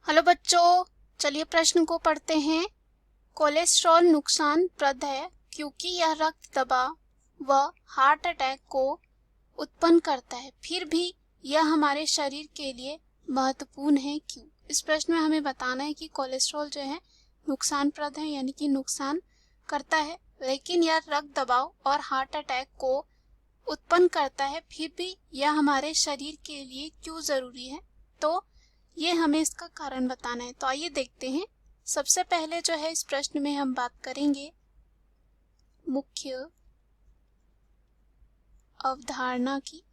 Hello बच्चों, चलिए प्रश्न को पढ़ते हैं। कोलेस्ट्रॉल नुकसानप्रद है क्योंकि यह रक्त दबाव व हार्ट अटैक को उत्पन्न करता है, फिर भी यह हमारे शरीर के लिए महत्वपूर्ण है क्यों? इस प्रश्न में हमें बताना है कि कोलेस्ट्रॉल जो है नुकसानप्रद है, यानी कि नुकसान करता है, लेकिन यह रक्त दबाव और हार्ट अटैक को उत्पन्न करता है, फिर भी यह हमारे शरीर के लिए क्यों जरूरी है। तो ये हमें इसका कारण बताना है। तो आइए देखते हैं। सबसे पहले जो है इस प्रश्न में हम बात करेंगे मुख्य अवधारणा की।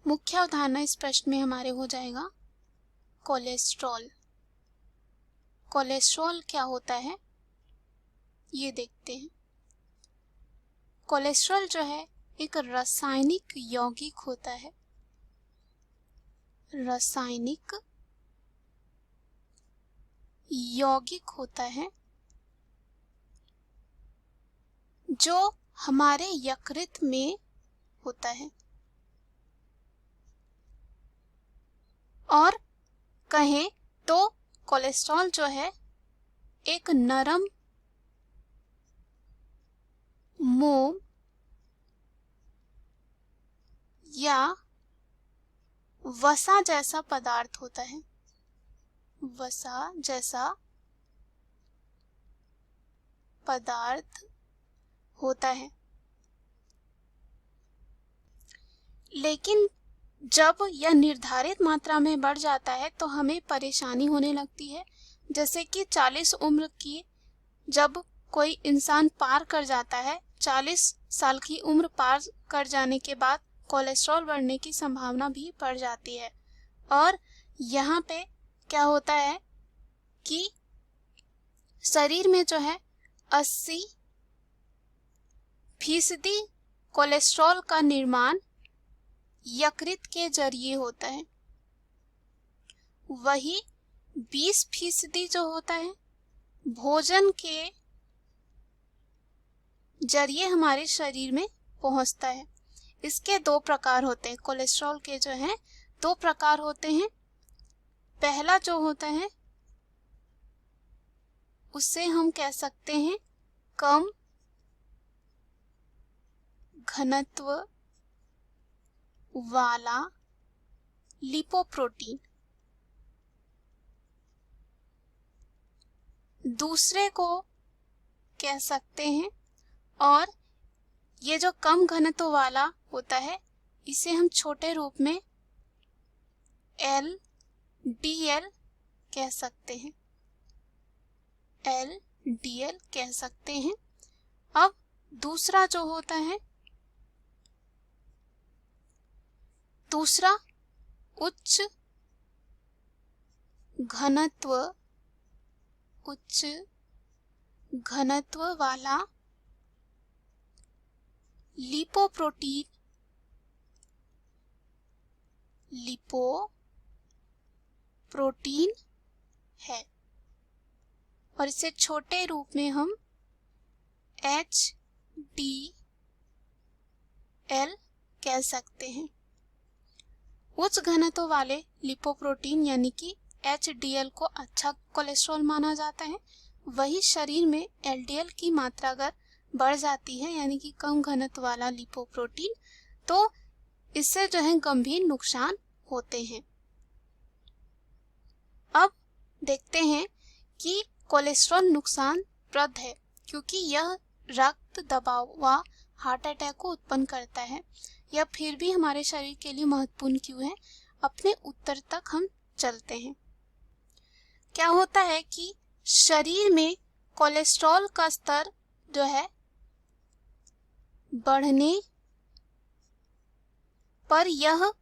मुख्य अवधारणा इस प्रश्न में हमारे हो जाएगा कोलेस्ट्रॉल। कोलेस्ट्रॉल क्या होता है ये देखते हैं। कोलेस्ट्रॉल जो है एक रासायनिक यौगिक होता है। रासायनिक यौगिक होता है जो हमारे यकृत में होता है, और कहें तो कोलेस्ट्रॉल जो है एक नरम मोम या वसा जैसा पदार्थ होता है। वसा जैसा पदार्थ होता है, लेकिन जब यह निर्धारित मात्रा में बढ़ जाता है तो हमें परेशानी होने लगती है। जैसे कि 40 उम्र की जब कोई इंसान पार कर जाता है, 40 साल की उम्र पार कर जाने के बाद कोलेस्ट्रॉल बढ़ने की संभावना भी बढ़ जाती है। और यहाँ पे क्या होता है कि शरीर में जो है 80% कोलेस्ट्रॉल का निर्माण यकृत के जरिए होता है। वही 20% जो होता है भोजन के जरिए हमारे शरीर में पहुंचता है। इसके दो प्रकार होते हैं। कोलेस्ट्रॉल के जो हैं दो प्रकार होते हैं। पहला जो होता है उससे हम कह सकते हैं कम घनत्व वाला लिपोप्रोटीन। दूसरे को कह सकते हैं, और ये जो कम घनत्व वाला होता है इसे हम छोटे रूप में LDL कह सकते हैं। LDL कह सकते हैं। अब दूसरा जो होता है, दूसरा उच्च घनत्व वाला लिपोप्रोटीन है, और इसे छोटे रूप में हम HDL कह सकते हैं। उच्च घनत्व वाले लिपोप्रोटीन यानी कि HDL को अच्छा कोलेस्ट्रॉल माना जाता है। वही शरीर में LDL की मात्रा अगर बढ़ जाती है, यानी कि कम घनत्व वाला लिपोप्रोटीन, तो इससे जो है गंभीर नुकसान होते हैं। अब देखते हैं कि कोलेस्ट्रॉल नुकसानप्रद है क्योंकि यह रक्त दबाव व हार्ट अटैक को उत्पन्न करता है। यह फिर भी हमारे शरीर के लिए महत्वपूर्ण क्यों है? अपने उत्तर तक हम चलते हैं। क्या होता है कि शरीर में कोलेस्ट्रॉल का स्तर जो है बढ़ने पर यह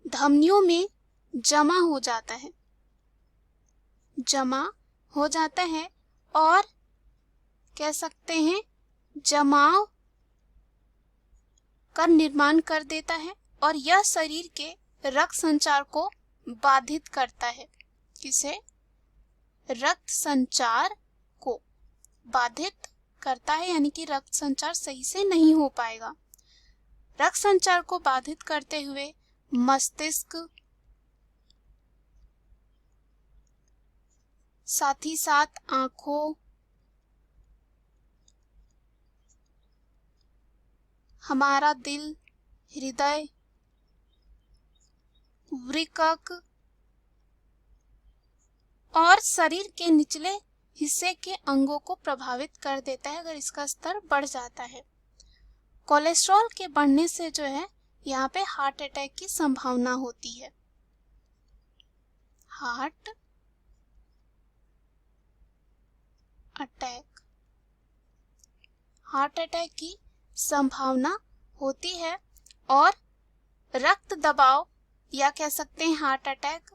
धमनियों में जमा हो जाता है और कह सकते हैं जमाव का निर्माण कर देता है, और यह शरीर के रक्त संचार को बाधित करता है। किसे? रक्त संचार को बाधित करता है, यानी कि रक्त संचार सही से नहीं हो पाएगा। रक्त संचार को बाधित करते हुए मस्तिष्क, साथ ही साथ आंखों, हमारा दिल, हृदय, वृक्क और शरीर के निचले हिस्से के अंगों को प्रभावित कर देता है अगर इसका स्तर बढ़ जाता है। कोलेस्ट्रॉल के बढ़ने से जो है यहाँ पे हार्ट अटैक की संभावना होती है। हार्ट अटैक की संभावना होती है और रक्त दबाव या कह सकते हैं हार्ट अटैक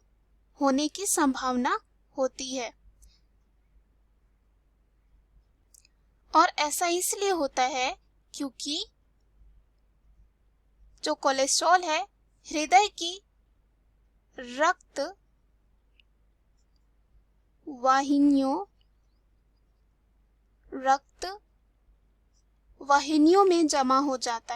होने की संभावना होती है। और ऐसा इसलिए होता है क्योंकि जो कोलेस्ट्रॉल है हृदय की रक्त वाहिनियों में जमा हो जाता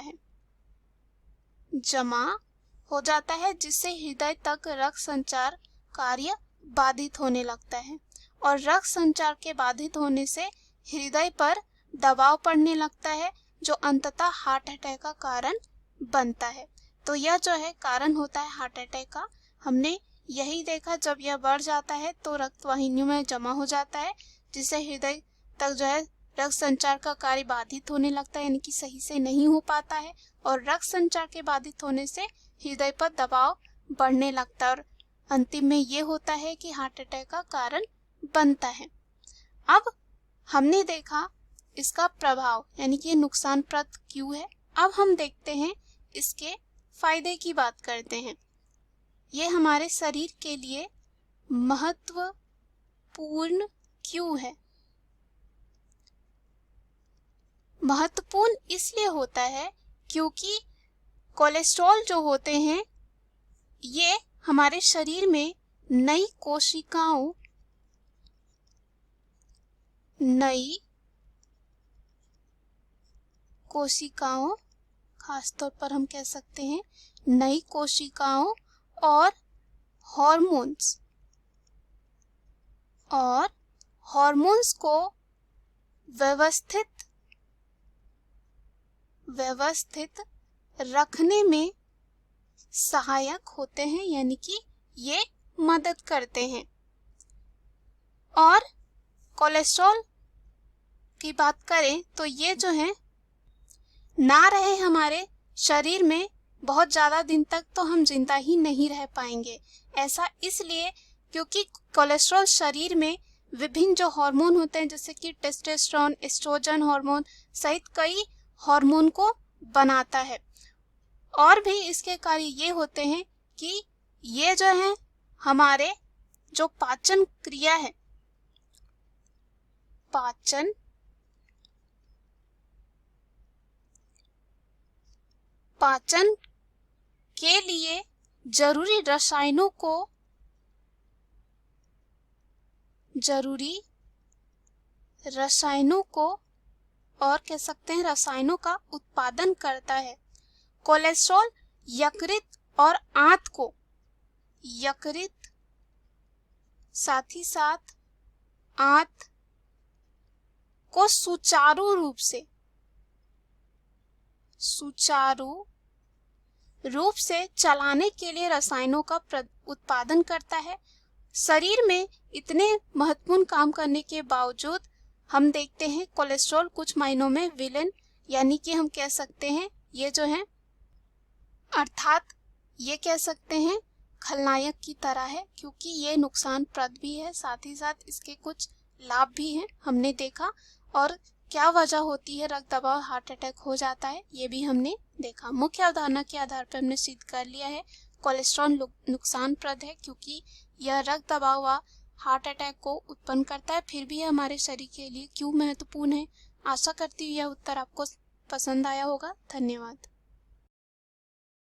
है जिससे हृदय तक रक्त संचार कार्य बाधित होने लगता है और रक्त संचार के बाधित होने से हृदय पर दबाव पड़ने लगता है जो अंततः हार्ट अटैक का कारण बनता है। तो यह जो है कारण होता है हार्ट अटैक का। हमने यही देखा, जब यह बढ़ जाता है तो रक्त वाहिनियों में जमा हो जाता है जिससे हृदय तक जो है रक्त संचार का कार्य बाधित होने लगता है, यानी कि सही से नहीं हो पाता है और रक्त संचार के बाधित होने से हृदय पर दबाव बढ़ने लगता है और अंतिम में ये होता है कि हार्ट अटैक का कारण बनता है। अब हमने देखा इसका प्रभाव यानी कि नुकसानप्रद क्यों है। अब हम देखते हैं इसके फायदे की बात करते हैं। ये हमारे शरीर के लिए महत्वपूर्ण क्यों है। महत्वपूर्ण इसलिए होता है क्योंकि कोलेस्ट्रॉल जो होते हैं ये हमारे शरीर में नई कोशिकाओं खासतौर पर हम कह सकते हैं नई कोशिकाओं और हॉर्मोन्स को व्यवस्थित रखने में सहायक होते हैं, यानी कि ये मदद करते हैं। और कोलेस्ट्रॉल की बात करें तो ये जो है ना रहे हमारे शरीर में बहुत ज़्यादा दिन तक तो हम जिंदा ही नहीं रह पाएंगे। ऐसा इसलिए क्योंकि कोलेस्ट्रॉल शरीर में विभिन्न जो हार्मोन होते हैं जैसे कि टेस्टोस्टेरोन, एस्ट्रोजन हार्मोन सहित कई हार्मोन को बनाता है। और भी इसके कार्य ये होते हैं कि ये जो है हमारे जो पाचन क्रिया है, पाचन के लिए जरूरी रसायनों को और कह सकते हैं रसायनों का उत्पादन करता है। कोलेस्ट्रॉल यकृत और साथ ही साथ आंत को सुचारू रूप से चलाने के लिए रसायनों का उत्पादन करता है। शरीर में इतने महत्वपूर्ण काम करने के बावजूद हम देखते हैं कोलेस्ट्रॉल कुछ मायनों में विलेन यानी कि हम कह सकते हैं ये जो है अर्थात ये कह सकते हैं खलनायक की तरह है, क्योंकि ये नुकसानप्रद भी है, साथ ही साथ इसके कुछ लाभ भी हैं हमने देखा। और क्या वजह होती है रक्त दबाव हार्ट अटैक हो जाता है ये भी हमने देखा। मुख्य अवधारणा के आधार पर हमने सिद्ध कर लिया है कोलेस्ट्रॉल नुकसानप्रद है क्योंकि यह रक्त दबाव व हार्ट अटैक को उत्पन्न करता है। फिर भी यह हमारे शरीर के लिए क्यों महत्वपूर्ण है। आशा करती हूँ यह उत्तर आपको पसंद आया होगा। धन्यवाद।